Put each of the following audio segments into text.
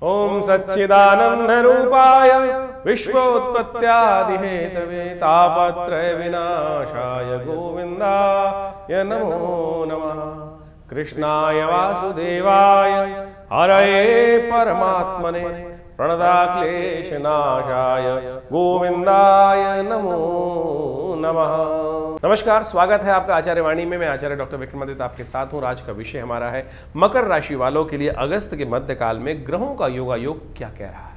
ओम सच्चिदानंद रूपाय विश्वोत्पत्त्यादि Hathaway तापत्रय विनाशाय गोविंदाय नमो नमः। कृष्णाय वासुदेवाय हरये परमात्मने प्रणताक्लेशनाशाय गोविंदाय नमो नमः। नमस्कार, स्वागत है आपका आचार्य वाणी में। मैं आचार्य डॉक्टर विक्रमादित्य आपके साथ हूँ। आज का विषय हमारा है मकर राशि वालों के लिए अगस्त के मध्यकाल में ग्रहों का योगायोग क्या कह रहा है।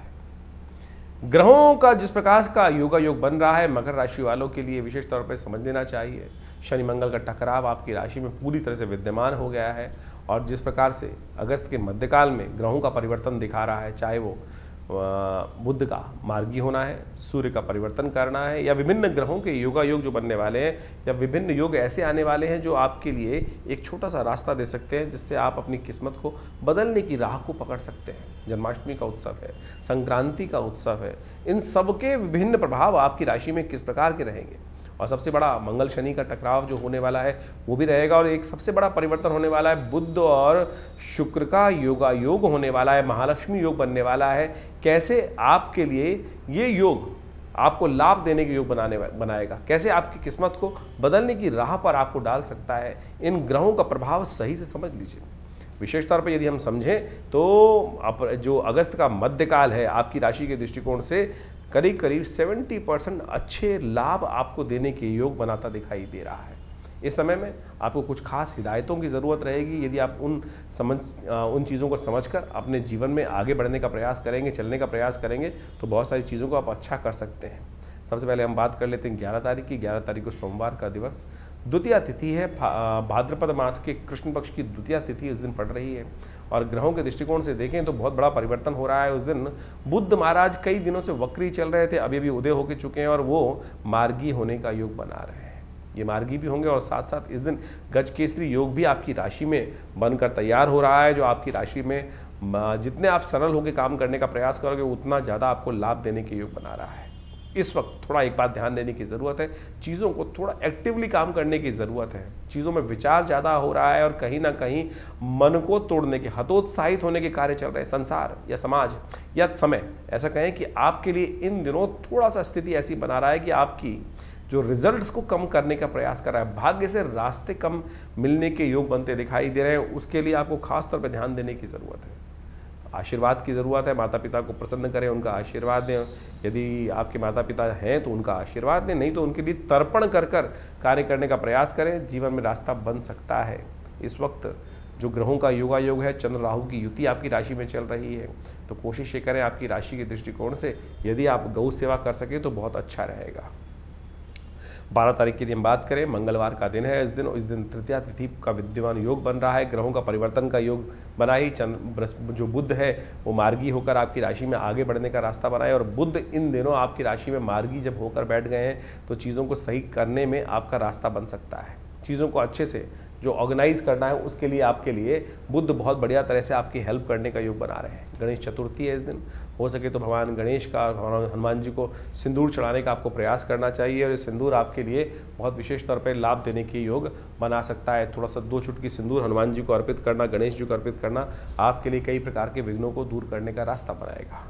ग्रहों का जिस प्रकार का योगायोग बन रहा है मकर राशि वालों के लिए विशेष तौर पर समझ लेना चाहिए। शनि मंगल का टकराव आपकी राशि में पूरी तरह से विद्यमान हो गया है और जिस प्रकार से अगस्त के मध्यकाल में ग्रहों का परिवर्तन दिखा रहा है, चाहे वो बुध का मार्गी होना है, सूर्य का परिवर्तन करना है, या विभिन्न ग्रहों के योगायोग जो बनने वाले हैं, या विभिन्न योग ऐसे आने वाले हैं जो आपके लिए एक छोटा सा रास्ता दे सकते हैं जिससे आप अपनी किस्मत को बदलने की राह को पकड़ सकते हैं। जन्माष्टमी का उत्सव है, संक्रांति का उत्सव है, इन सबके विभिन्न प्रभाव आपकी राशि में किस प्रकार के रहेंगे। और सबसे बड़ा मंगल शनि का टकराव जो होने वाला है वो भी रहेगा और एक सबसे बड़ा परिवर्तन होने वाला है बनाए और शुक्र का योगायोग होने वाला है, महालक्ष्मी योग बनने वाला है। कैसे आपके लिए ये योग आपको लाभ देने के योग बनाएगा, कैसे आपकी किस्मत को बदलने की राह पर आपको डाल सकता है, इन ग्रहों का प्रभाव सही से समझ लीजिए। विशेष तौर पर यदि हम समझें तो जो अगस्त का मध्यकाल है आपकी राशि के दृष्टिकोण से करीब करीब 70% अच्छे लाभ आपको देने के योग बनाता दिखाई दे रहा है। इस समय में आपको कुछ खास हिदायतों की ज़रूरत रहेगी। यदि आप उन चीज़ों को समझकर अपने जीवन में आगे बढ़ने का प्रयास करेंगे, चलने का प्रयास करेंगे, तो बहुत सारी चीज़ों को आप अच्छा कर सकते हैं। सबसे पहले हम बात कर लेते हैं 11 तारीख की। 11 तारीख को सोमवार का दिवस, द्वितीया तिथि है। भाद्रपद मास के कृष्ण पक्ष की द्वितीया तिथि इस दिन पड़ रही है और ग्रहों के दृष्टिकोण से देखें तो बहुत बड़ा परिवर्तन हो रहा है। उस दिन बुद्ध महाराज कई दिनों से वक्री चल रहे थे, अभी उदय होकर चुके हैं और वो मार्गी होने का योग बना रहे हैं। ये मार्गी भी होंगे और साथ साथ इस दिन गजकेसरी योग भी आपकी राशि में बनकर तैयार हो रहा है, जो आपकी राशि में जितने आप सरल होकर काम करने का प्रयास करोगे उतना ज़्यादा आपको लाभ देने के योग बना रहा है। इस वक्त थोड़ा एक बात ध्यान देने की ज़रूरत है, चीज़ों को थोड़ा एक्टिवली काम करने की ज़रूरत है। चीज़ों में विचार ज़्यादा हो रहा है और कहीं ना कहीं मन को तोड़ने के, हतोत्साहित होने के कार्य चल रहे हैं। संसार या समाज या समय ऐसा कहें कि आपके लिए इन दिनों थोड़ा सा स्थिति ऐसी बना रहा है कि आपकी जो रिजल्ट्स को कम करने का प्रयास कर रहा है, भाग्य से रास्ते कम मिलने के योग बनते दिखाई दे रहे हैं। उसके लिए आपको खास तौर पर ध्यान देने की ज़रूरत है। आशीर्वाद की ज़रूरत है, माता पिता को प्रसन्न करें, उनका आशीर्वाद दें। यदि आपके माता पिता हैं तो उनका आशीर्वाद दें, नहीं तो उनके लिए तर्पण कर कार्य करने का प्रयास करें। जीवन में रास्ता बन सकता है। इस वक्त जो ग्रहों का योगायोग है, चंद्र राहु की युति आपकी राशि में चल रही है, तो कोशिश ये करें आपकी राशि के दृष्टिकोण से यदि आप गौ सेवा कर सकें तो बहुत अच्छा रहेगा। 12 तारीख की यदि हम बात करें, मंगलवार का दिन है। इस दिन तृतीया तिथि का विद्यमान योग बन रहा है। ग्रहों का परिवर्तन का योग बना ही जो बुध है वो मार्गी होकर आपकी राशि में आगे बढ़ने का रास्ता बनाए और बुध इन दिनों आपकी राशि में मार्गी जब होकर बैठ गए हैं तो चीज़ों को सही करने में आपका रास्ता बन सकता है। चीज़ों को अच्छे से जो ऑर्गेनाइज करना है उसके लिए आपके लिए बुध बहुत बढ़िया तरह से आपकी हेल्प करने का योग बना रहे हैं। गणेश चतुर्थी है इस दिन, हो सके तो भगवान गणेश का, हनुमान जी को सिंदूर चढ़ाने का आपको प्रयास करना चाहिए और ये सिंदूर आपके लिए बहुत विशेष तौर पर लाभ देने के योग बना सकता है। थोड़ा सा 2 चुटकी सिंदूर हनुमान जी को अर्पित करना, गणेश जी को अर्पित करना आपके लिए कई प्रकार के विघ्नों को दूर करने का रास्ता बनाएगा।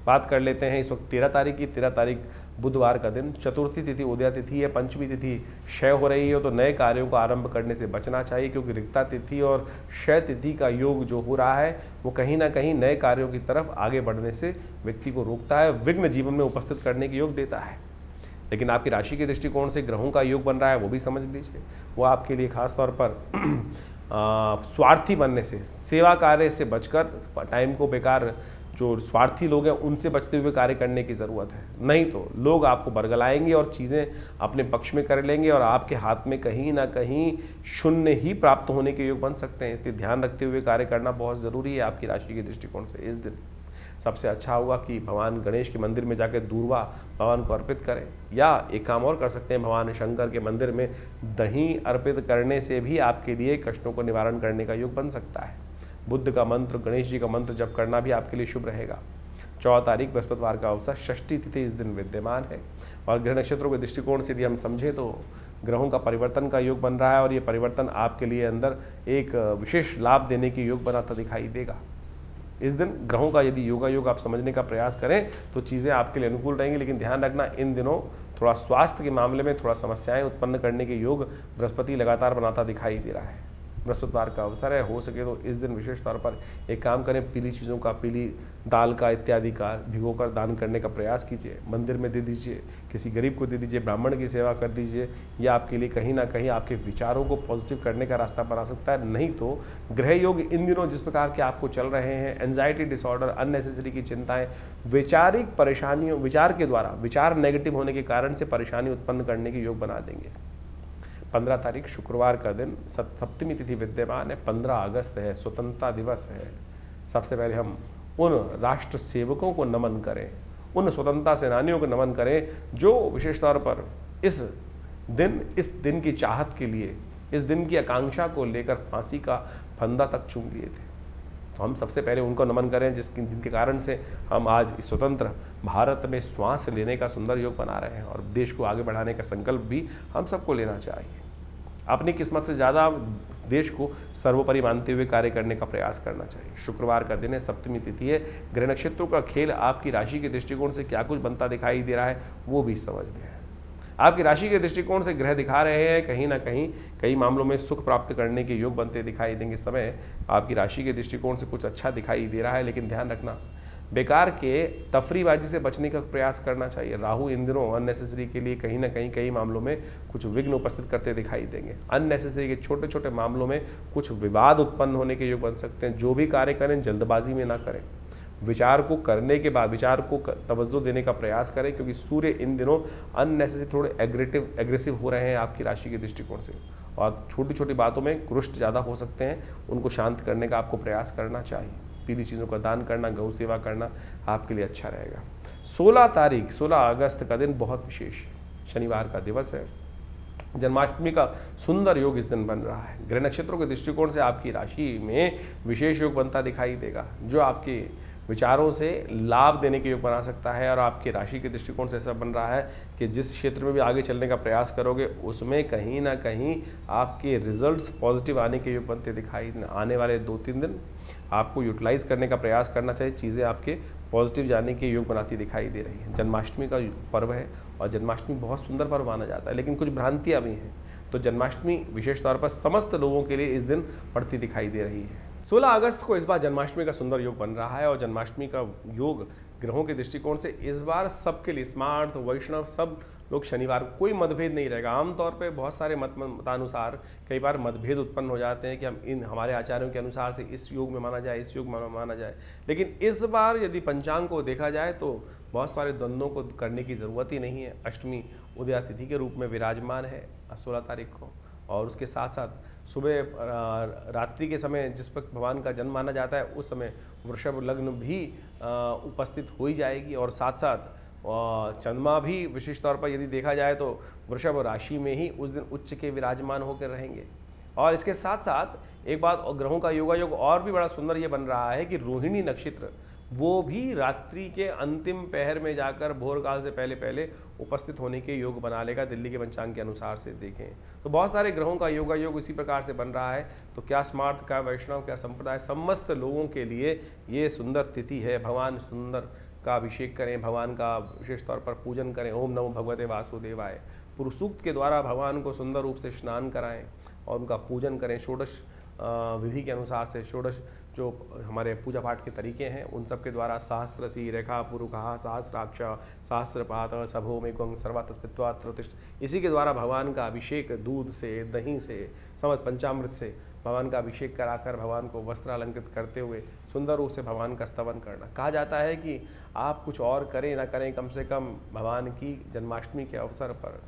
बात कर लेते हैं इस वक्त 13 तारीख की। 13 तारीख बुधवार का दिन, चतुर्थी तिथि उदया तिथि है, पंचमी तिथि क्षय हो रही है, तो नए कार्यों को आरंभ करने से बचना चाहिए क्योंकि रिक्ता तिथि और क्षय तिथि का योग जो हो रहा है वो कहीं ना कहीं नए कार्यों की तरफ आगे बढ़ने से व्यक्ति को रोकता है, विघ्न जीवन में उपस्थित करने के योग देता है। लेकिन आपकी राशि के दृष्टिकोण से ग्रहों का योग बन रहा है वो भी समझ लीजिए, वो आपके लिए खास तौर पर स्वार्थी बनने से, सेवा कार्य से बचकर, टाइम को बेकार जो स्वार्थी लोग हैं उनसे बचते हुए कार्य करने की ज़रूरत है। नहीं तो लोग आपको बरगलाएंगे और चीज़ें अपने पक्ष में कर लेंगे और आपके हाथ में कहीं ना कहीं शून्य ही प्राप्त होने के योग बन सकते हैं। इसलिए ध्यान रखते हुए कार्य करना बहुत ज़रूरी है आपकी राशि के दृष्टिकोण से। इस दिन सबसे अच्छा होगा कि भगवान गणेश के मंदिर में जाकर दूर्वा भगवान को अर्पित करें, या एक काम और कर सकते हैं, भगवान शंकर के मंदिर में दही अर्पित करने से भी आपके लिए कष्टों को निवारण करने का योग बन सकता है। बुद्ध का मंत्र, गणेश जी का मंत्र जप करना भी आपके लिए शुभ रहेगा। 14 तारीख बृहस्पतिवार का अवसर, षष्ठी तिथि इस दिन विद्यमान है और ग्रह नक्षत्रों के दृष्टिकोण से यदि हम समझें तो ग्रहों का परिवर्तन का योग बन रहा है और ये परिवर्तन आपके लिए अंदर एक विशेष लाभ देने की योग बनाता दिखाई देगा। इस दिन ग्रहों का यदि योगा योग आप समझने का प्रयास करें तो चीज़ें आपके लिए अनुकूल रहेंगी, लेकिन ध्यान रखना इन दिनों थोड़ा स्वास्थ्य के मामले में थोड़ा समस्याएं उत्पन्न करने के योग बृहस्पति लगातार बनाता दिखाई दे रहा है। बृहस्पतिवार का अवसर है, हो सके तो इस दिन विशेष तौर पर एक काम करें, पीली चीज़ों का, पीली दाल का इत्यादि का भिगोकर दान करने का प्रयास कीजिए, मंदिर में दे दीजिए, किसी गरीब को दे दीजिए, ब्राह्मण की सेवा कर दीजिए। यह आपके लिए कहीं ना कहीं आपके विचारों को पॉजिटिव करने का रास्ता बना सकता है। नहीं तो ग्रह योग इन दिनों जिस प्रकार के आपको चल रहे हैं, एंजाइटी डिसऑर्डर, अननेसेसरी की चिंताएं, वैचारिक परेशानियों, विचार के द्वारा विचार नेगेटिव होने के कारण से परेशानी उत्पन्न करने के योग बना देंगे। 15 तारीख शुक्रवार का दिन, सप्तमी तिथि विद्यमान है, 15 अगस्त है, स्वतंत्रता दिवस है। सबसे पहले हम उन राष्ट्र सेवकों को नमन करें, उन स्वतंत्रता सेनानियों को नमन करें जो विशेष तौर पर इस दिन की चाहत के लिए, इस दिन की आकांक्षा को लेकर फांसी का फंदा तक चूम लिए थे। तो हम सबसे पहले उनको नमन करें जिनके कारण से हम आज इस स्वतंत्र भारत में श्वास लेने का सुंदर योग बना रहे हैं, और देश को आगे बढ़ाने का संकल्प भी हम सबको लेना चाहिए। अपनी किस्मत से ज़्यादा देश को सर्वोपरि मानते हुए कार्य करने का प्रयास करना चाहिए। शुक्रवार का दिन है, सप्तमी तिथि है, ग्रह नक्षत्रों का खेल आपकी राशि के दृष्टिकोण से क्या कुछ बनता दिखाई दे रहा है वो भी समझ लें। आपकी राशि के दृष्टिकोण से ग्रह दिखा रहे हैं कहीं ना कहीं कई मामलों में सुख प्राप्त करने के योग बनते दिखाई देंगे। समय आपकी राशि के दृष्टिकोण से कुछ अच्छा दिखाई दे रहा है, लेकिन ध्यान रखना बेकार के तफरीबाजी से बचने का प्रयास करना चाहिए। राहु इन दिनों अननेसेसरी के लिए कहीं ना कहीं कई मामलों में कुछ विघ्न उपस्थित करते दिखाई देंगे। अननेसेसरी के छोटे छोटे मामलों में कुछ विवाद उत्पन्न होने के योग बन सकते हैं। जो भी कार्य करें जल्दबाजी में ना करें, विचार को करने के बाद विचार को तवज्जो देने का प्रयास करें, क्योंकि सूर्य इन दिनों अननेसेसरी थोड़े एग्रेसिव हो रहे हैं आपकी राशि के दृष्टिकोण से, और छोटी छोटी बातों में रुष्ट ज़्यादा हो सकते हैं। उनको शांत करने का आपको प्रयास करना चाहिए। पीली चीज़ों का दान करना, गौ सेवा करना आपके लिए अच्छा रहेगा। 16 अगस्त का दिन बहुत विशेष है, शनिवार का दिवस है, जन्माष्टमी का सुंदर योग इस दिन बन रहा है। ग्रह नक्षत्रों के दृष्टिकोण से आपकी राशि में विशेष योग बनता दिखाई देगा, जो आपके विचारों से लाभ देने के योग बना सकता है। और आपकी राशि के दृष्टिकोण से ऐसा बन रहा है कि जिस क्षेत्र में भी आगे चलने का प्रयास करोगे उसमें कहीं ना कहीं आपके रिजल्ट्स पॉजिटिव आने के योग बनते दिखाई। आने वाले 2-3 दिन आपको यूटिलाइज करने का प्रयास करना चाहिए, चीज़ें आपके पॉजिटिव जाने के योग बनाती दिखाई दे रही हैं। जन्माष्टमी का पर्व है, और जन्माष्टमी बहुत सुंदर पर्व माना जाता है, लेकिन कुछ भ्रांतियाँ भी हैं। तो जन्माष्टमी विशेष तौर पर समस्त लोगों के लिए इस दिन पड़ती दिखाई दे रही है। 16 अगस्त को इस बार जन्माष्टमी का सुंदर योग बन रहा है, और जन्माष्टमी का योग ग्रहों के दृष्टिकोण से इस बार सबके लिए, स्मार्ट वैष्णव सब लोग शनिवार को कोई मतभेद नहीं रहेगा। आमतौर पे बहुत सारे मतानुसार कई बार मतभेद उत्पन्न हो जाते हैं कि हम हमारे आचार्यों के अनुसार से इस योग में माना जाए, इस योग में माना जाए, लेकिन इस बार यदि पंचांग को देखा जाए तो बहुत सारे द्वंद्वों को करने की ज़रूरत ही नहीं है। अष्टमी उदया तिथि के रूप में विराजमान है 16 तारीख को, और उसके साथ साथ सुबह रात्रि के समय जिस वक्त भगवान का जन्म माना जाता है उस समय वृषभ लग्न भी उपस्थित हो ही जाएगी, और साथ साथ चंद्रमा भी विशेष तौर पर यदि देखा जाए तो वृषभ राशि में ही उस दिन उच्च के विराजमान होकर रहेंगे। और इसके साथ साथ एक बात, ग्रहों का योगा योग और भी बड़ा सुंदर ये बन रहा है कि रोहिणी नक्षत्र वो भी रात्रि के अंतिम पहर में जाकर भोर काल से पहले पहले उपस्थित होने के योग बना लेगा, दिल्ली के पंचांग के अनुसार से देखें तो बहुत सारे ग्रहों का योगा योग इसी प्रकार से बन रहा है। तो क्या स्मार्ट, क्या वैष्णव, क्या संप्रदाय, समस्त लोगों के लिए ये सुंदर तिथि है। भगवान सुंदर का अभिषेक करें, भगवान का विशेष तौर पर पूजन करें। ओम नमो भगवते वासुदेवाय पुरुष सूक्त के द्वारा भगवान को सुंदर रूप से स्नान कराएं और उनका पूजन करें। षोडश विधि के अनुसार से षोडश जो हमारे पूजा पाठ के तरीके हैं उन सब के द्वारा सहस्रसी रेखा पुरुखा सहस्राक्ष सहस्रपात सभो में गंग सर्वात्मत्वात्तिष्ठ, इसी के द्वारा भगवान का अभिषेक दूध से, दही से, समस्त पंचामृत से भगवान का अभिषेक कराकर भगवान को वस्त्र अलंकृत करते हुए सुंदर रूप से भगवान का स्तवन करना। कहा जाता है कि आप कुछ और करें ना करें, कम से कम भगवान की जन्माष्टमी के अवसर पर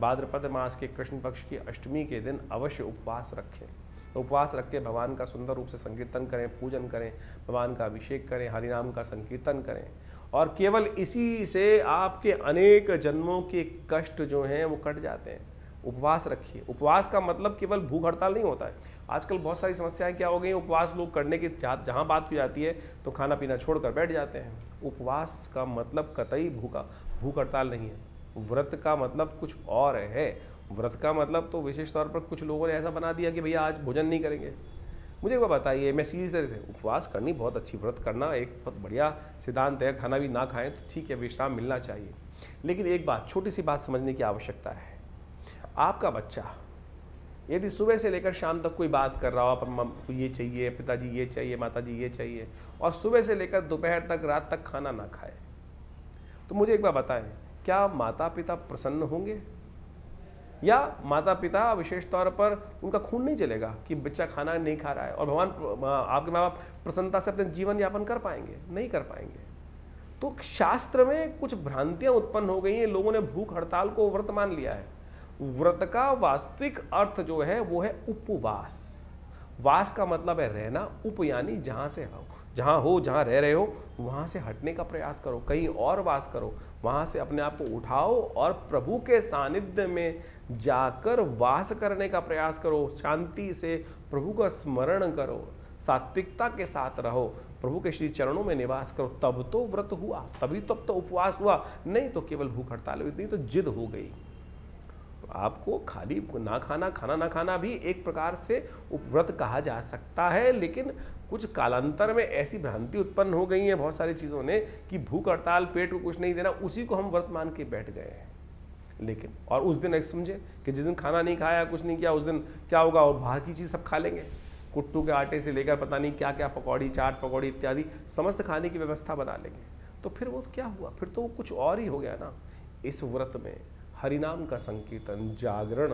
भाद्रपद मास के कृष्ण पक्ष की अष्टमी के दिन अवश्य उपवास रखें। तो उपवास रख के भगवान का सुंदर रूप से संकीर्तन करें, पूजन करें, भगवान का अभिषेक करें, हरिनाम का संकीर्तन करें, और केवल इसी से आपके अनेक जन्मों के कष्ट जो हैं वो कट जाते हैं। उपवास रखिए। उपवास का मतलब केवल भूख हड़ताल नहीं होता है। आजकल बहुत सारी समस्याएं क्या हो गई, उपवास लोग करने की जहाँ बात की जाती है तो खाना पीना छोड़कर बैठ जाते हैं। उपवास का मतलब कतई भूख हड़ताल नहीं है। व्रत का मतलब कुछ और है। व्रत का मतलब तो विशेष तौर पर कुछ लोगों ने ऐसा बना दिया कि भैया आज भोजन नहीं करेंगे। मुझे एक बात बताइए, मैं सीधी तरह से, उपवास करनी बहुत अच्छी, व्रत करना एक बहुत बढ़िया सिद्धांत है, खाना भी ना खाएं तो ठीक है, विश्राम मिलना चाहिए। लेकिन एक बात, छोटी सी बात समझने की आवश्यकता है। आपका बच्चा यदि सुबह से लेकर शाम तक कोई बात कर रहा हो, आप ये चाहिए, पिताजी ये चाहिए, माताजी ये चाहिए, और सुबह से लेकर दोपहर तक, रात तक खाना ना खाए, तो मुझे एक बात बताएं, क्या माता पिता प्रसन्न होंगे? या माता पिता विशेष तौर पर उनका खून नहीं चलेगा कि बच्चा खाना नहीं खा रहा है, और भगवान आपके माँ बाप प्रसन्नता से अपने जीवन यापन कर पाएंगे? नहीं कर पाएंगे। तो शास्त्र में कुछ भ्रांतियां उत्पन्न हो गई हैं, लोगों ने भूख हड़ताल को व्रत मान लिया है। व्रत का वास्तविक अर्थ जो है वो है उपवास। वास का मतलब है रहना, उप यानी जहां से हो, जहां रह रहे हो वहां से हटने का प्रयास करो, कहीं और वास करो, वहां से अपने आप को उठाओ और प्रभु के सानिध्य में जाकर वास करने का प्रयास करो। शांति से प्रभु का स्मरण करो, सात्विकता के साथ रहो, प्रभु के श्री चरणों में निवास करो, तब तो व्रत हुआ, तभी तब तो उपवास हुआ। नहीं तो केवल भूख हड़ताल हुई, नहीं तो जिद हो गई। आपको खाली ना खाना, खाना ना खाना भी एक प्रकार से उपव्रत कहा जा सकता है, लेकिन कुछ कालांतर में ऐसी भ्रांति उत्पन्न हो गई है बहुत सारी चीज़ों ने कि भूख हड़ताल, पेट को कुछ नहीं देना, उसी को हम व्रत मान के बैठ गए हैं। लेकिन और उस दिन एक समझे कि जिस दिन खाना नहीं खाया, कुछ नहीं किया, उस दिन क्या होगा, और बाहर की चीज़ सब खा लेंगे, कुट्टू के आटे से लेकर पता नहीं क्या क्या, पकौड़ी, चाट पकौड़ी इत्यादि समस्त खाने की व्यवस्था बना लेंगे। तो फिर वो क्या हुआ, फिर तो वो कुछ और ही हो गया ना। इस व्रत में हरिनाम का संकीर्तन, जागरण,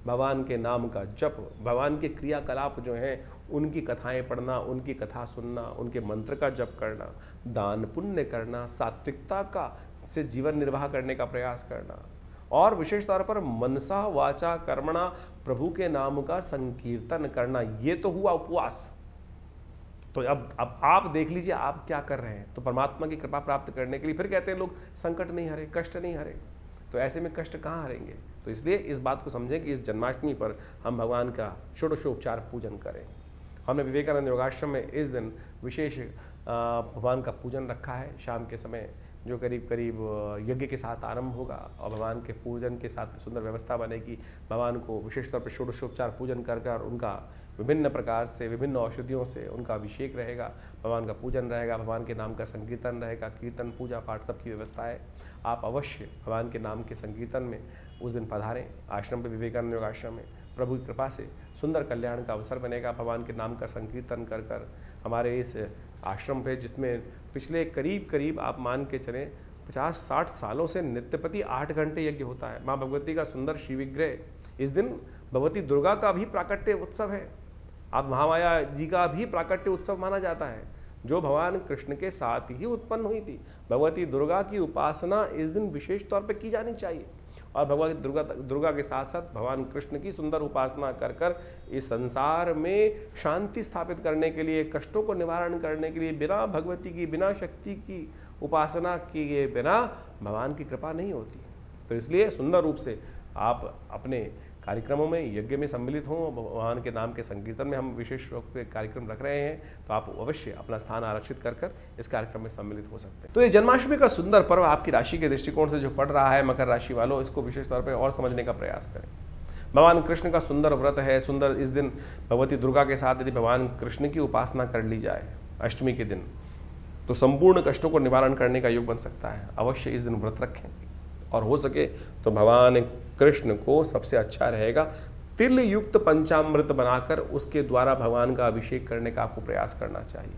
भगवान के नाम का जप, भगवान के क्रियाकलाप जो हैं उनकी कथाएं पढ़ना, उनकी कथा सुनना, उनके मंत्र का जप करना, दान पुण्य करना, सात्विकता का से जीवन निर्वाह करने का प्रयास करना, और विशेष तौर पर मनसा वाचा कर्मणा प्रभु के नाम का संकीर्तन करना, ये तो हुआ उपवास। तो अब आप देख लीजिए आप क्या कर रहे हैं। तो परमात्मा की कृपा प्राप्त करने के लिए फिर कहते हैं लोग संकट नहीं हरे, कष्ट नहीं हरे। तो ऐसे में कष्ट कहाँ हरेंगे? तो इसलिए इस बात को समझें कि इस जन्माष्टमी पर हम भगवान का षोडशोपचार पूजन करें। हमने विवेकानंद योगाश्रम में इस दिन विशेष भगवान का पूजन रखा है शाम के समय, जो करीब करीब यज्ञ के साथ आरंभ होगा और भगवान के पूजन के साथ सुंदर व्यवस्था बनेगी। भगवान को विशेष तौर पर षोडशोपचार पूजन कर उनका विभिन्न प्रकार से, विभिन्न औषधियों से उनका अभिषेक रहेगा, भगवान का पूजन रहेगा, भगवान के नाम का संकीर्तन रहेगा, कीर्तन पूजा पाठ सबकी व्यवस्था है। आप अवश्य भगवान के नाम के संकीर्तन में उस दिन पधारें आश्रम पे, विवेकानंद योग आश्रम में। प्रभु की कृपा से सुंदर कल्याण का अवसर बनेगा। भगवान के नाम का संकीर्तन कर हमारे इस आश्रम पे, जिसमें पिछले करीब आप मान के चलें 50-60 सालों से नित्यपति 8 घंटे यज्ञ होता है। माँ भगवती का सुंदर श्री विग्रह, इस दिन भगवती दुर्गा का भी प्राकट्य उत्सव है, आप महामाया जी का भी प्राकट्य उत्सव माना जाता है, जो भगवान कृष्ण के साथ ही उत्पन्न हुई थी। भगवती दुर्गा की उपासना इस दिन विशेष तौर पर की जानी चाहिए, और भगवती दुर्गा के साथ साथ भगवान कृष्ण की सुंदर उपासना कर इस संसार में शांति स्थापित करने के लिए, कष्टों को निवारण करने के लिए, बिना भगवती की, बिना शक्ति की उपासना किए बिना भगवान की कृपा नहीं होती। तो इसलिए सुंदर रूप से आप अपने कार्यक्रमों में, यज्ञ में सम्मिलित हों। भगवान के नाम के संकीर्तन में हम विशेष रूप से कार्यक्रम रख रहे हैं, तो आप अवश्य अपना स्थान आरक्षित कर इस कार्यक्रम में सम्मिलित हो सकते हैं। तो ये जन्माष्टमी का सुंदर पर्व आपकी राशि के दृष्टिकोण से जो पड़ रहा है, मकर राशि वालों, इसको विशेष तौर पर और समझने का प्रयास करें। भगवान कृष्ण का सुंदर व्रत है, सुंदर। इस दिन भगवती दुर्गा के साथ यदि भगवान कृष्ण की उपासना कर ली जाए अष्टमी के दिन, तो संपूर्ण कष्टों को निवारण करने का योग बन सकता है। अवश्य इस दिन व्रत रखें, और हो सके तो भगवान कृष्ण को सबसे अच्छा रहेगा तिल युक्त पंचामृत बनाकर उसके द्वारा भगवान का अभिषेक करने का आपको प्रयास करना चाहिए।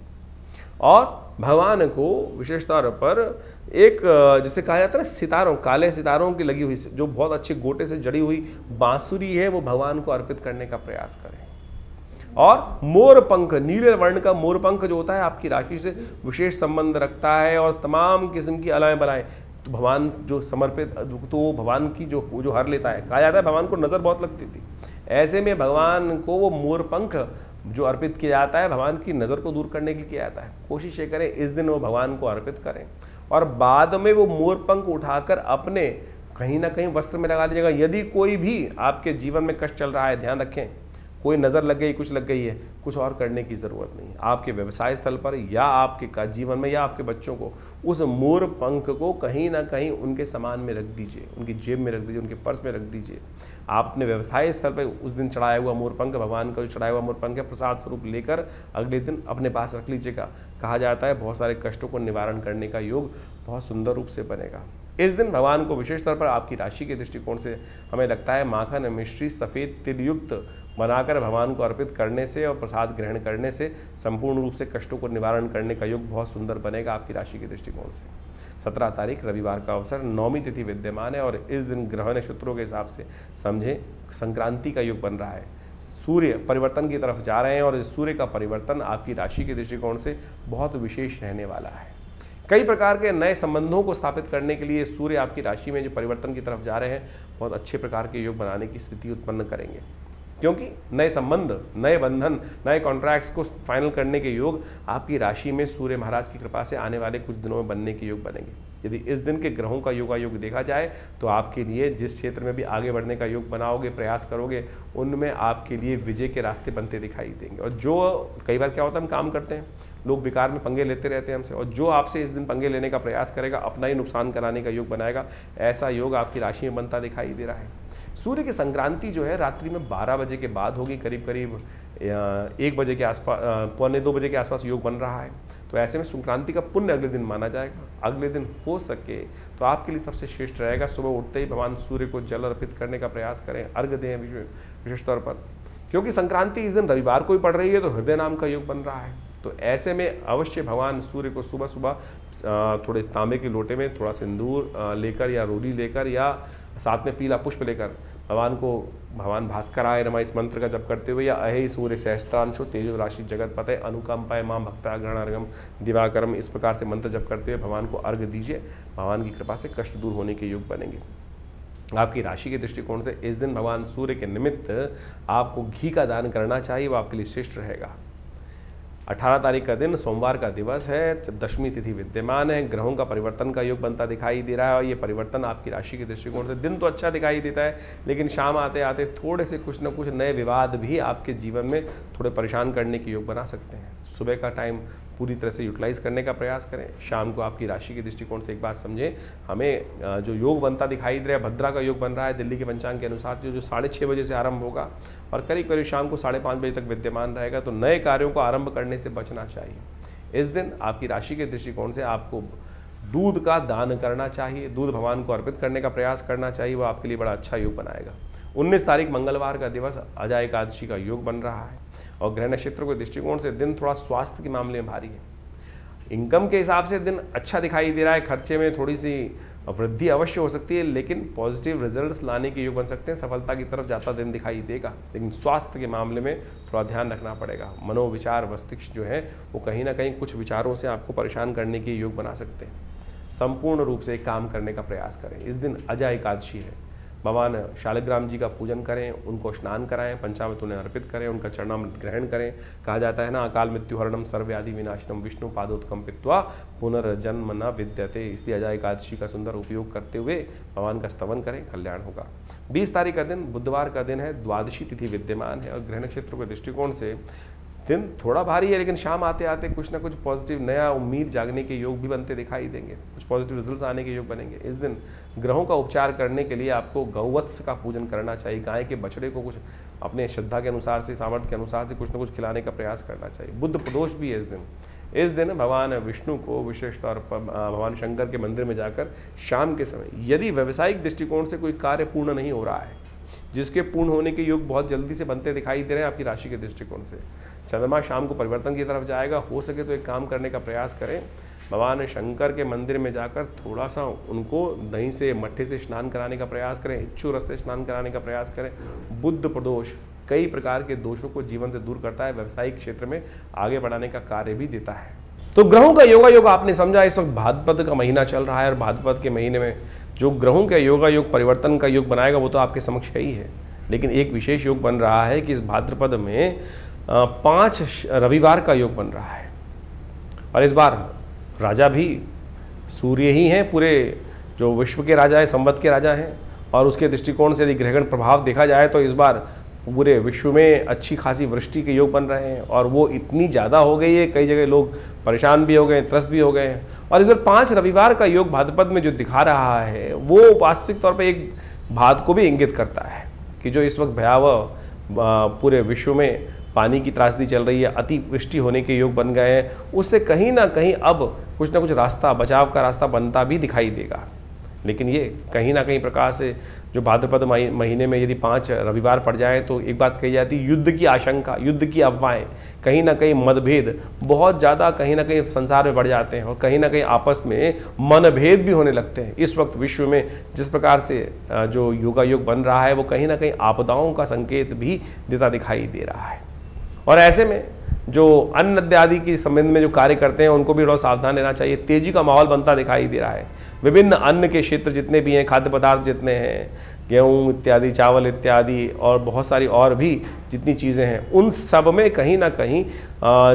और भगवान को विशेष तौर पर एक, जिसे कहा जाता है ना, सितारों, काले सितारों की लगी हुई, जो बहुत अच्छे गोटे से जड़ी हुई बांसुरी है, वो भगवान को अर्पित करने का प्रयास करें। और मोर पंख, नीले वर्ण का मोर पंख जो होता है आपकी राशि से विशेष संबंध रखता है, और तमाम किस्म की अलाएं बलाएं, तो भगवान जो समर्पित, तो भगवान की जो हर लेता है। कहा जाता है भगवान को नजर बहुत लगती थी, ऐसे में भगवान को वो मोर पंख जो अर्पित किया जाता है, भगवान की नज़र को दूर करने के लिए किया जाता है। कोशिश ये करें इस दिन वो भगवान को अर्पित करें, और बाद में वो मोर पंख उठाकर अपने कहीं ना कहीं वस्त्र में लगा लीजिएगा। यदि कोई भी आपके जीवन में कष्ट चल रहा है, ध्यान रखें, कोई नज़र लग गई, कुछ लग गई है, कुछ और करने की ज़रूरत नहीं है। आपके व्यवसाय स्थल पर या आपके जीवन में या आपके बच्चों को उस मोर पंख को कहीं ना कहीं उनके सामान में रख दीजिए, उनकी जेब में रख दीजिए, उनके पर्स में रख दीजिए। आपने व्यवसाय स्थल पर उस दिन चढ़ाया हुआ मोर पंख, भगवान का जो चढ़ाया हुआ मोर पंख है, प्रसाद स्वरूप लेकर अगले दिन अपने पास रख लीजिएगा। कहा जाता है बहुत सारे कष्टों को निवारण करने का योग बहुत सुंदर रूप से बनेगा। इस दिन भगवान को विशेष तौर पर आपकी राशि के दृष्टिकोण से हमें लगता है माखन मिश्री सफ़ेद तिल युक्त बनाकर भगवान को अर्पित करने से और प्रसाद ग्रहण करने से संपूर्ण रूप से कष्टों को निवारण करने का योग बहुत सुंदर बनेगा आपकी राशि के दृष्टिकोण से। 17 तारीख रविवार का अवसर, 9वीं तिथि विद्यमान है और इस दिन ग्रह नक्षत्रों के हिसाब से समझें संक्रांति का योग बन रहा है। सूर्य परिवर्तन की तरफ जा रहे हैं और इस सूर्य का परिवर्तन आपकी राशि के दृष्टिकोण से बहुत विशेष रहने वाला है। कई प्रकार के नए संबंधों को स्थापित करने के लिए सूर्य आपकी राशि में जो परिवर्तन की तरफ जा रहे हैं बहुत अच्छे प्रकार के योग बनाने की स्थिति उत्पन्न करेंगे, क्योंकि नए संबंध, नए बंधन, नए कॉन्ट्रैक्ट्स को फाइनल करने के योग आपकी राशि में सूर्य महाराज की कृपा से आने वाले कुछ दिनों में बनने के योग बनेंगे। यदि इस दिन के ग्रहों का योगायोग देखा जाए तो आपके लिए जिस क्षेत्र में भी आगे बढ़ने का योग बनाओगे, प्रयास करोगे, उनमें आपके लिए विजय के रास्ते बनते दिखाई देंगे। और जो कई बार क्या होता है, हम काम करते हैं, लोग बेकार में पंगे लेते रहते हैं हमसे, और जो आपसे इस दिन पंगे लेने का प्रयास करेगा अपना ही नुकसान कराने का योग बनाएगा। ऐसा योग आपकी राशि में बनता दिखाई दे रहा है। सूर्य की संक्रांति जो है रात्रि में 12 बजे के बाद होगी, करीब करीब 1 बजे के आसपास, 1:45 बजे के आसपास योग बन रहा है। तो ऐसे में संक्रांति का पुण्य अगले दिन माना जाएगा। अगले दिन हो सके तो आपके लिए सबसे श्रेष्ठ रहेगा सुबह उठते ही भगवान सूर्य को जल अर्पित करने का प्रयास करें, अर्घ्य दें विशेष तौर पर, क्योंकि संक्रांति इस दिन रविवार को ही पड़ रही है तो हृदय नाम का योग बन रहा है। तो ऐसे में अवश्य भगवान सूर्य को सुबह सुबह थोड़े तांबे के लोटे में थोड़ा सिंदूर लेकर या रोली लेकर या साथ में पीला पुष्प लेकर भगवान भास्कराय नमः इस मंत्र का जप करते हुए या अहे सूर्य सहस्त्रांशो तेजो राशि जगत पते अनुकंपाय मां भक्ताग्रहणार्घम दिवाकरम, इस प्रकार से मंत्र जप करते हुए भगवान को अर्घ्य दीजिए। भगवान की कृपा से कष्ट दूर होने के योग बनेंगे। आपकी राशि के दृष्टिकोण से इस दिन भगवान सूर्य के निमित्त आपको घी का दान करना चाहिए, वो आपके लिए श्रेष्ठ रहेगा। 18 तारीख का दिन सोमवार का दिवस है, 10वीं तिथि विद्यमान है, ग्रहों का परिवर्तन का योग बनता दिखाई दे रहा है और ये परिवर्तन आपकी राशि के दृष्टिकोण से दिन तो अच्छा दिखाई देता है, लेकिन शाम आते आते थोड़े से कुछ न कुछ नए विवाद भी आपके जीवन में थोड़े परेशान करने के योग बना सकते हैं। सुबह का टाइम पूरी तरह से यूटिलाइज करने का प्रयास करें। शाम को आपकी राशि के दृष्टिकोण से एक बात समझें, हमें जो योग बनता दिखाई दे रहा है, भद्रा का योग बन रहा है दिल्ली के पंचांग के अनुसार, जो 6:30 बजे से आरंभ होगा और करीब करीब शाम को 5:30 बजे तक विद्यमान रहेगा। तो नए कार्यों को आरंभ करने से बचना चाहिए। इस दिन आपकी राशि के दृष्टिकोण से आपको दूध का दान करना चाहिए, दूध भगवान को अर्पित करने का प्रयास करना चाहिए, वो आपके लिए बड़ा अच्छा योग बनाएगा। 19 तारीख मंगलवार का दिवस अजय एकादशी का योग बन रहा है और ग्रह नक्षत्रों के दृष्टिकोण से दिन थोड़ा स्वास्थ्य के मामले में भारी है। इनकम के हिसाब से दिन अच्छा दिखाई दे रहा है, खर्चे में थोड़ी सी वृद्धि अवश्य हो सकती है, लेकिन पॉजिटिव रिजल्ट्स लाने के योग बन सकते हैं, सफलता की तरफ जाता दिन दिखाई देगा। लेकिन स्वास्थ्य के मामले में थोड़ा ध्यान रखना पड़ेगा। मनोविचार मस्तिष्क जो है वो कहीं ना कहीं कुछ विचारों से आपको परेशान करने के योग बना सकते हैं। संपूर्ण रूप से काम करने का प्रयास करें। इस दिन अजय एकादशी है, भगवान शालिग्राम जी का पूजन करें, उनको स्नान कराएं, पंचामृत उन्हें अर्पित करें, उनका चरणामृत ग्रहण करें। कहा जाता है ना, अकाल मृत्युहरणम सर्वव्याधि विनाशनम विष्णु पादोत्कंपित्वा पुनर्जन्म न विद्यते। इसलिए अजय एकादशी का सुंदर उपयोग करते हुए भगवान का स्तवन करें, कल्याण होगा। 20 तारीख का दिन बुधवार का दिन है, द्वादशी तिथि विद्यमान है और ग्रह नक्षत्रों के दृष्टिकोण से दिन थोड़ा भारी है, लेकिन शाम आते आते कुछ ना कुछ पॉजिटिव नया उम्मीद जागने के योग भी बनते दिखाई देंगे, कुछ पॉजिटिव रिजल्ट्स आने के योग बनेंगे। इस दिन ग्रहों का उपचार करने के लिए आपको गौवत्स का पूजन करना चाहिए, गाय के बछड़े को कुछ अपने श्रद्धा के अनुसार से, सामर्थ्य के अनुसार से कुछ ना कुछ खिलाने का प्रयास करना चाहिए। बुद्ध प्रदोष भी है इस दिन। इस दिन भगवान विष्णु को विशेष तौर पर भगवान शंकर के मंदिर में जाकर शाम के समय, यदि व्यावसायिक दृष्टिकोण से कोई कार्य पूर्ण नहीं हो रहा है, जिसके पूर्ण होने के योग बहुत जल्दी से बनते दिखाई दे रहे हैं आपकी राशि के दृष्टिकोण से, चंद्रमा शाम को परिवर्तन की तरफ जाएगा, हो सके तो एक काम करने का प्रयास करें, भगवान शंकर के मंदिर में जाकर थोड़ा सा उनको दही से मट्ठे से स्नान कराने का प्रयास करें, इच्छू रस से स्नान कराने का प्रयास करें। बुद्ध प्रदोष कई प्रकार के दोषों को जीवन से दूर करता है, व्यवसायिक क्षेत्र में आगे बढ़ाने का कार्य भी देता है। तो ग्रहों का योग आपने समझा। इस वक्त भाद्रपद का महीना चल रहा है और भाद्रपद के महीने में जो ग्रहों का योग परिवर्तन का योग बनाएगा वो तो आपके समक्ष ही है, लेकिन एक विशेष योग बन रहा है कि इस भाद्रपद में 5 रविवार का योग बन रहा है और इस बार राजा भी सूर्य ही हैं, पूरे जो विश्व के राजा है, संवत के राजा हैं, और उसके दृष्टिकोण से यदि ग्रहगण प्रभाव देखा जाए तो इस बार पूरे विश्व में अच्छी खासी वृष्टि के योग बन रहे हैं और वो इतनी ज़्यादा हो गई है, कई जगह लोग परेशान भी हो गए, त्रस्त भी हो गए हैं। और इस बार 5 रविवार का योग भाद्रपद में जो दिखा रहा है वो वास्तविक तौर पर एक बात को भी इंगित करता है कि जो इस वक्त भयावह पूरे विश्व में पानी की त्रासदी चल रही है, अतिवृष्टि होने के योग बन गए हैं, उससे कहीं ना कहीं अब कुछ ना कुछ रास्ता, बचाव का रास्ता बनता भी दिखाई देगा। लेकिन ये कहीं ना कहीं प्रकार से जो भाद्रपद महीने में यदि 5 रविवार पड़ जाए तो एक बात कही जाती है, युद्ध की आशंका, युद्ध की अफवाहें, कहीं ना कहीं मतभेद बहुत ज़्यादा कहीं ना कहीं संसार में बढ़ जाते हैं और कहीं ना कहीं आपस में मनभेद भी होने लगते हैं। इस वक्त विश्व में जिस प्रकार से जो योगा योग बन रहा है वो कहीं ना कहीं आपदाओं का संकेत भी देता दिखाई दे रहा है। और ऐसे में जो अन्न इत्यादि के संबंध में जो कार्य करते हैं उनको भी थोड़ा सावधान रहना चाहिए। तेजी का माहौल बनता दिखाई दे रहा है। विभिन्न अन्न के क्षेत्र जितने भी हैं, खाद्य पदार्थ जितने हैं, गेहूँ इत्यादि, चावल इत्यादि और बहुत सारी और भी जितनी चीज़ें हैं, उन सब में कहीं ना कहीं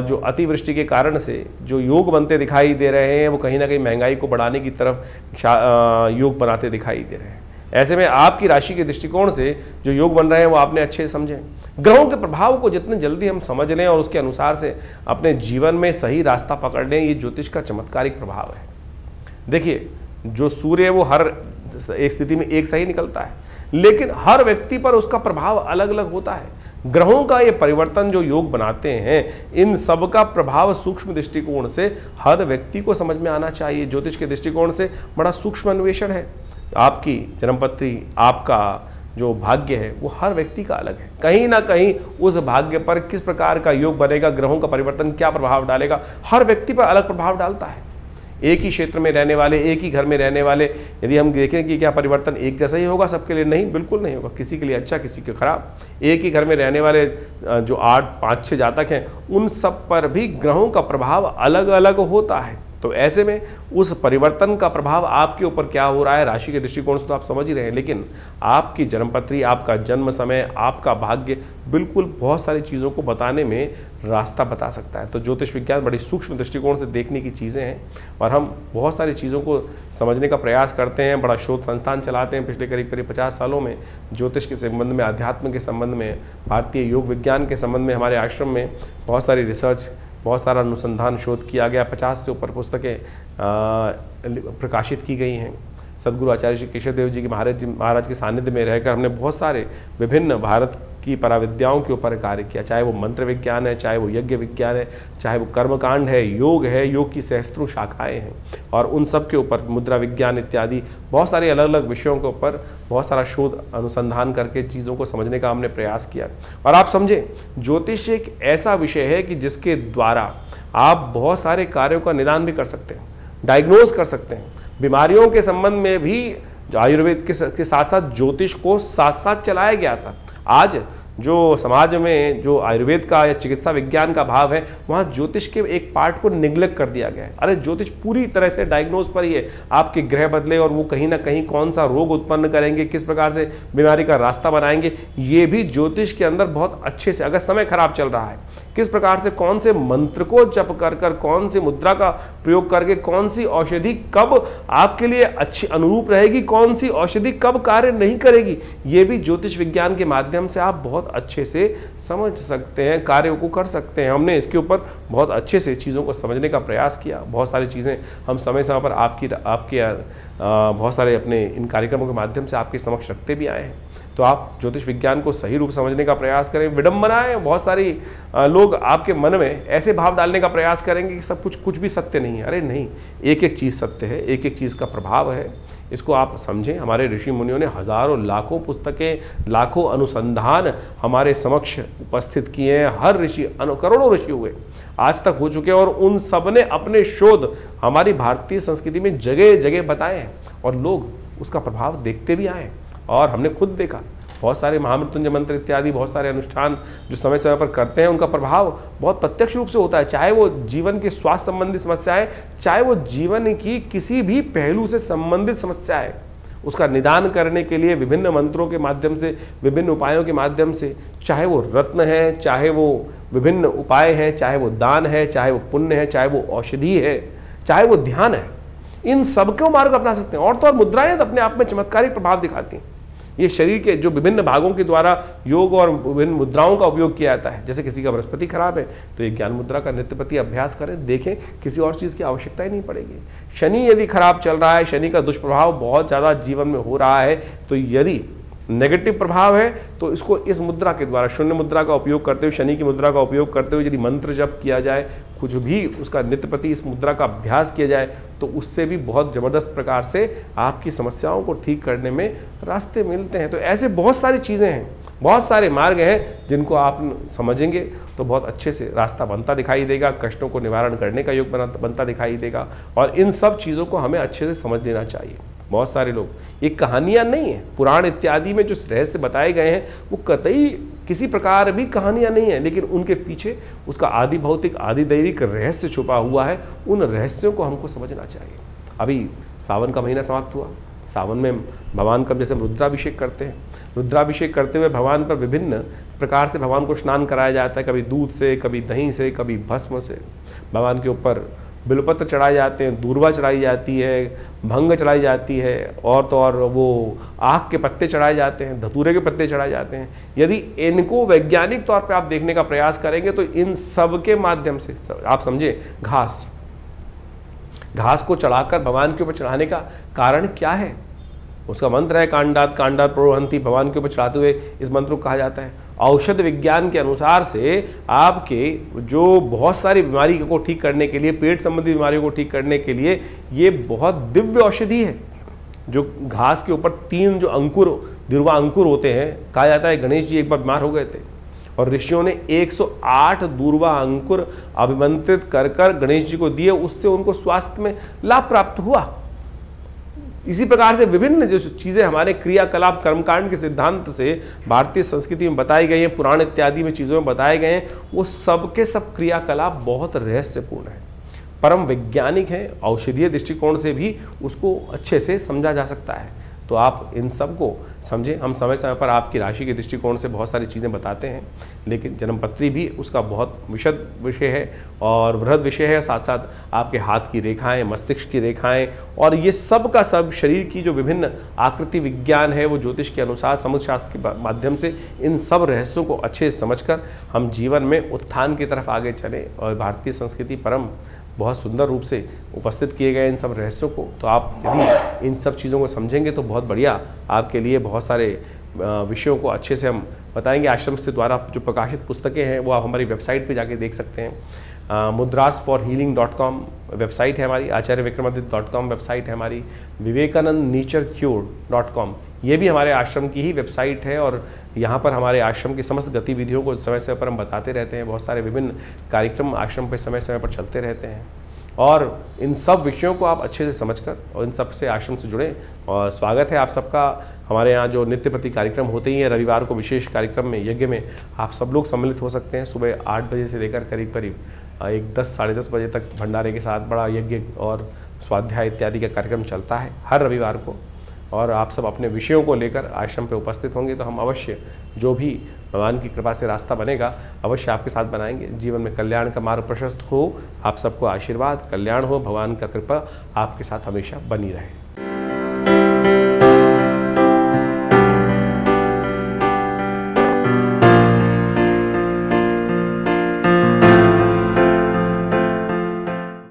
जो अतिवृष्टि के कारण से जो योग बनते दिखाई दे रहे हैं वो कहीं ना कहीं महंगाई को बढ़ाने की तरफ योग बनाते दिखाई दे रहे हैं। ऐसे में आपकी राशि के दृष्टिकोण से जो योग बन रहे हैं वो आपने अच्छे समझें। ग्रहों के प्रभाव को जितने जल्दी हम समझ लें और उसके अनुसार से अपने जीवन में सही रास्ता पकड़ लें, ये ज्योतिष का चमत्कारिक प्रभाव है। देखिए, जो सूर्य है वो हर एक स्थिति में एक सही निकलता है, लेकिन हर व्यक्ति पर उसका प्रभाव अलग अलग होता है। ग्रहों का ये परिवर्तन जो योग बनाते हैं, इन सब का प्रभाव सूक्ष्म दृष्टिकोण से हर व्यक्ति को समझ में आना चाहिए। ज्योतिष के दृष्टिकोण से बड़ा सूक्ष्म अन्वेषण है। आपकी जन्मपत्री, आपका जो भाग्य है वो हर व्यक्ति का अलग है। कहीं ना कहीं उस भाग्य पर किस प्रकार का योग बनेगा, ग्रहों का परिवर्तन क्या प्रभाव डालेगा, हर व्यक्ति पर अलग प्रभाव डालता है। एक ही क्षेत्र में रहने वाले, एक ही घर में रहने वाले, यदि हम देखें कि क्या परिवर्तन एक जैसा ही होगा सबके लिए? नहीं, बिल्कुल नहीं होगा। किसी के लिए अच्छा, किसी के खराब। एक ही घर में रहने वाले जो 8, 5, 6 जातक हैं, उन सब पर भी ग्रहों का प्रभाव अलग अलग होता है। तो ऐसे में उस परिवर्तन का प्रभाव आपके ऊपर क्या हो रहा है, राशि के दृष्टिकोण से तो आप समझ ही रहे हैं, लेकिन आपकी जन्मपत्री, आपका जन्म समय, आपका भाग्य बिल्कुल बहुत सारी चीज़ों को बताने में रास्ता बता सकता है। तो ज्योतिष विज्ञान बड़ी सूक्ष्म दृष्टिकोण से देखने की चीज़ें हैं और हम बहुत सारी चीज़ों को समझने का प्रयास करते हैं। बड़ा शोध संस्थान चलाते हैं पिछले करीब 50 सालों में। ज्योतिष के संबंध में, अध्यात्म के संबंध में, भारतीय योग विज्ञान के संबंध में हमारे आश्रम में बहुत सारी रिसर्च, बहुत सारा अनुसंधान, शोध किया गया। 50 से ऊपर पुस्तकें प्रकाशित की गई हैं। सदगुरु आचार्य श्री केशव देव जी के महाराज के सानिध्य में रहकर हमने बहुत सारे विभिन्न भारत की पराविद्याओं के ऊपर कार्य किया, चाहे वो मंत्र विज्ञान है, चाहे वो यज्ञ विज्ञान है, चाहे वो कर्मकांड है, योग की सहस्त्रों शाखाएं हैं और उन सब के ऊपर मुद्रा विज्ञान इत्यादि बहुत सारे अलग अलग विषयों के ऊपर बहुत सारा शोध अनुसंधान करके चीज़ों को समझने का हमने प्रयास किया। और आप समझें, ज्योतिष एक ऐसा विषय है कि जिसके द्वारा आप बहुत सारे कार्यों का निदान भी कर सकते हैं, डायग्नोज कर सकते हैं। बीमारियों के संबंध में भी आयुर्वेद के साथ साथ ज्योतिष को साथ साथ चलाया गया था। आज जो समाज में जो आयुर्वेद का या चिकित्सा विज्ञान का भाव है, वहाँ ज्योतिष के एक पार्ट को निग्लेक्ट कर दिया गया है। अरे ज्योतिष पूरी तरह से डायग्नोज पर ही है, आपके ग्रह बदले और वो कहीं ना कहीं कौन सा रोग उत्पन्न करेंगे, किस प्रकार से बीमारी का रास्ता बनाएंगे, ये भी ज्योतिष के अंदर बहुत अच्छे से, अगर समय खराब चल रहा है, किस प्रकार से कौन से मंत्र को जप कर कर, कौन सी मुद्रा का प्रयोग करके, कौन सी औषधि कब आपके लिए अच्छी अनुरूप रहेगी, कौन सी औषधि कब कार्य नहीं करेगी, ये भी ज्योतिष विज्ञान के माध्यम से आप बहुत अच्छे से समझ सकते हैं, कार्यों को कर सकते हैं। हमने इसके ऊपर बहुत अच्छे से चीज़ों को समझने का प्रयास किया। बहुत सारी चीज़ें हम समय समय पर आपके बहुत सारे अपने इन कार्यक्रमों के माध्यम से आपके समक्ष रखते भी आए हैं। तो आप ज्योतिष विज्ञान को सही रूप समझने का प्रयास करें। विडंबनाएं, बहुत सारी लोग आपके मन में ऐसे भाव डालने का प्रयास करेंगे कि सब कुछ भी सत्य नहीं है। अरे नहीं, एक एक चीज़ सत्य है, एक एक चीज़ का प्रभाव है, इसको आप समझें। हमारे ऋषि मुनियों ने हजारों लाखों पुस्तकें, लाखों अनुसंधान हमारे समक्ष उपस्थित किए हैं। हर ऋषि, करोड़ों ऋषि हुए आज तक हो चुके हैं और उन सब ने अपने शोध हमारी भारतीय संस्कृति में जगह जगह बताए हैं और लोग उसका प्रभाव देखते भी आए और हमने खुद देखा। बहुत सारे महामृत्युंजय मंत्र इत्यादि बहुत सारे अनुष्ठान जो समय समय पर करते हैं, उनका प्रभाव बहुत प्रत्यक्ष रूप से होता है। चाहे वो जीवन के स्वास्थ्य संबंधी समस्या है, चाहे वो जीवन की किसी भी पहलू से संबंधित समस्या है, उसका निदान करने के लिए विभिन्न मंत्रों के माध्यम से, विभिन्न उपायों के माध्यम से, चाहे वो रत्न है, चाहे वो विभिन्न उपाय हैं, चाहे वो दान है, चाहे वो पुण्य है, चाहे वो औषधि है, चाहे वो ध्यान है, इन सबको मार्ग अपना सकते हैं। और तो और मुद्राएं तो अपने आप में चमत्कारिक प्रभाव दिखाती हैं। ये शरीर के जो विभिन्न भागों के द्वारा योग और विभिन्न मुद्राओं का उपयोग किया जाता है। जैसे किसी का बृहस्पति खराब है तो ये ज्ञान मुद्रा का नित्यप्रति अभ्यास करें, देखें, किसी और चीज़ की आवश्यकता ही नहीं पड़ेगी। शनि यदि खराब चल रहा है, शनि का दुष्प्रभाव बहुत ज़्यादा जीवन में हो रहा है, तो यदि नेगेटिव प्रभाव है तो इसको इस मुद्रा के द्वारा, शून्य मुद्रा का उपयोग करते हुए, शनि की मुद्रा का उपयोग करते हुए यदि मंत्र जप किया जाए, कुछ भी उसका नित्य प्रति इस मुद्रा का अभ्यास किया जाए, तो उससे भी बहुत ज़बरदस्त प्रकार से आपकी समस्याओं को ठीक करने में रास्ते मिलते हैं। तो ऐसे बहुत सारी चीज़ें हैं, बहुत सारे मार्ग हैं जिनको आप समझेंगे तो बहुत अच्छे से रास्ता बनता दिखाई देगा, कष्टों को निवारण करने का योग बनता दिखाई देगा। और इन सब चीज़ों को हमें अच्छे से समझ लेना चाहिए। बहुत सारे लोग, ये कहानियाँ नहीं हैं, पुराण इत्यादि में जो रहस्य बताए गए हैं वो कतई किसी प्रकार भी कहानियाँ नहीं हैं, लेकिन उनके पीछे उसका आदि भौतिक आदि दैविक रहस्य छुपा हुआ है। उन रहस्यों को हमको समझना चाहिए। अभी सावन का महीना समाप्त हुआ, सावन में भगवान का जैसे रुद्राभिषेक करते हैं, रुद्राभिषेक करते हुए भगवान पर विभिन्न प्रकार से भगवान को स्नान कराया जाता है, कभी दूध से, कभी दही से, कभी भस्म से। भगवान के ऊपर बिलपत्र चढ़ाए जाते हैं, दूर्वा चढ़ाई जाती है, भंग चढ़ाई जाती है, और तो और वो आक के पत्ते चढ़ाए जाते हैं, धतूरे के पत्ते चढ़ाए जाते हैं। यदि इनको वैज्ञानिक तौर पे आप देखने का प्रयास करेंगे तो इन सब के माध्यम से आप समझे, घास को चढ़ाकर भगवान के ऊपर चढ़ाने का कारण क्या है? उसका मंत्र है कांडात कांडात प्रोहंती। भगवान के ऊपर चढ़ाते हुए इस मंत्र को कहा जाता है। औषध विज्ञान के अनुसार से आपके जो बहुत सारी बीमारी को ठीक करने के लिए, पेट संबंधी बीमारियों को ठीक करने के लिए ये बहुत दिव्य औषधि है। जो घास के ऊपर 3 जो अंकुर, दिरवा अंकुर होते हैं, कहा जाता है गणेश जी एक बार बीमार हो गए थे और ऋषियों ने 108 दूर्वा अंकुर अभिमंत्रित कर कर गणेश जी को दिए, उससे उनको स्वास्थ्य में लाभ प्राप्त हुआ। इसी प्रकार से विभिन्न जो चीज़ें हमारे क्रियाकलाप कर्मकांड के सिद्धांत से भारतीय संस्कृति में बताई गई हैं, पुराण इत्यादि में चीज़ों में बताए गए हैं, वो सब के सब क्रियाकलाप बहुत रहस्यपूर्ण है, परम वैज्ञानिक है। औषधीय दृष्टिकोण से भी उसको अच्छे से समझा जा सकता है। तो आप इन सब को समझें। हम समय समय पर आपकी राशि के दृष्टिकोण से बहुत सारी चीज़ें बताते हैं, लेकिन जन्मपत्री भी उसका बहुत विशद विषय है और वृहद विषय है। साथ साथ आपके हाथ की रेखाएं, मस्तिष्क की रेखाएं और ये सब का सब शरीर की जो विभिन्न आकृति विज्ञान है, वो ज्योतिष के अनुसार समुद्र शास्त्र के माध्यम से इन सब रहस्यों को अच्छे से समझकर हम जीवन में उत्थान की तरफ आगे चलें। और भारतीय संस्कृति परम बहुत सुंदर रूप से उपस्थित किए गए इन सब रहस्यों को, तो आप यदि इन सब चीज़ों को समझेंगे तो बहुत बढ़िया आपके लिए बहुत सारे विषयों को अच्छे से हम बताएंगे। आश्रम से द्वारा जो प्रकाशित पुस्तकें हैं वो आप हमारी वेबसाइट पे जाके देख सकते हैं। mudrasforhealing.com वेबसाइट है हमारी, acharyavickramaditya.com वेबसाइट है हमारी, vivekanandnaturecure.com ये भी हमारे आश्रम की ही वेबसाइट है। और यहाँ पर हमारे आश्रम की समस्त गतिविधियों को समय समय पर हम बताते रहते हैं। बहुत सारे विभिन्न कार्यक्रम आश्रम पे समय समय पर चलते रहते हैं और इन सब विषयों को आप अच्छे से समझकर और इन सब से आश्रम से जुड़ें। और स्वागत है आप सबका हमारे यहाँ जो नित्य प्रति कार्यक्रम होते ही हैं। रविवार को विशेष कार्यक्रम में, यज्ञ में आप सब लोग सम्मिलित हो सकते हैं। सुबह 8 बजे से लेकर करीब करीब 10 साढ़े 10 बजे तक भंडारे के साथ बड़ा यज्ञ और स्वाध्याय इत्यादि का कार्यक्रम चलता है हर रविवार को। और आप सब अपने विषयों को लेकर आश्रम पे उपस्थित होंगे तो हम अवश्य जो भी भगवान की कृपा से रास्ता बनेगा अवश्य आपके साथ बनाएंगे। जीवन में कल्याण का मार्ग प्रशस्त हो, आप सबको आशीर्वाद, कल्याण हो, भगवान का कृपा आपके साथ हमेशा बनी रहे।